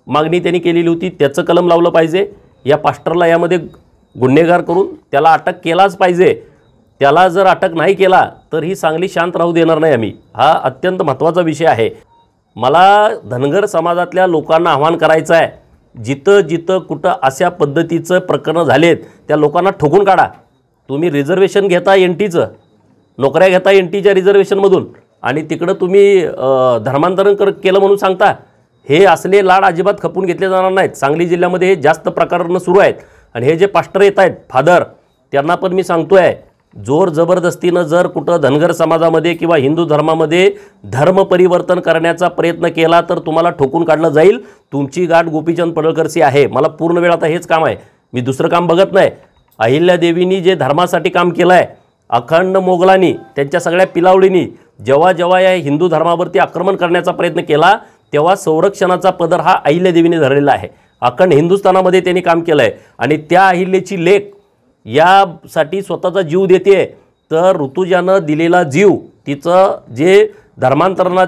मागणी त्यांनी केलेली होती त्याचं कलम लावलं पाहिजे। या पास्टरला यामध्ये गुन्हेगार करून त्याला अटक केलाच पाहिजे। त्याला जर अटक नाही केला तर ही सांगली शांत राहू देणार नाही आम्ही। हा अत्यंत महत्त्वाचा विषय आहे। मला धनगर समाजातल्या लोकांना आव्हान करायचं आहे, जिथं जिथं कुठं अशा पद्धतीचं प्रकरण झालेत त्या लोकांना ठोकून काढा। तुम्ही रिझर्वेशन घेता एनटीचं, नोकऱ्या घेता एनटीच्या रिझर्वेशनमधून आणि तिकडं तुम्ही धर्मांतरण केलं म्हणून सांगता। हे असले लाड अजिबात खपून घेतले जाणार नाहीत। सांगली जिल्ह्यामध्ये हे जास्त प्रकरणं सुरू आहेत आणि हे जे पास्टर येत आहेत फादर, त्यांना पण मी सांगतोय, जोर जबरदस्तीनं जर कुठं धनगर समाजामध्ये किंवा हिंदू धर्मामध्ये धर्म परिवर्तन करण्याचा प्रयत्न केला तर तुम्हाला ठोकून काढलं जाईल। तुमची गाठ गोपीचंद पडळकरशी आहे। मला पूर्ण वेळ आता हेच काम आहे, मी दुसरं काम बघत नाही। अहिल्यादेवींनी जे धर्मासाठी काम केलं आहे, अखंड मोगलांनी त्यांच्या सगळ्या पिलावळींनी जेव्हा जेव्हा या हिंदू धर्मावरती आक्रमण करण्याचा प्रयत्न केला तेव्हा संरक्षणाचा पदर हा अहिल्यादेवीने धरलेला आहे। अखंड हिंदुस्थानामध्ये त्यांनी काम केलं आहे आणि त्या अहिल्याची लेक यासाठी स्वतःचा जीव देते, तर ऋतुजानं दिलेला जीव, तिचं जे धर्मांतरणात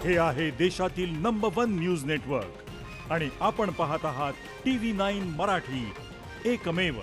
हे आहे देशातील नंबर 1 न्यूज नेटवर्क आणि आपण पाहत आहात TV9 मराठी, एकमेव।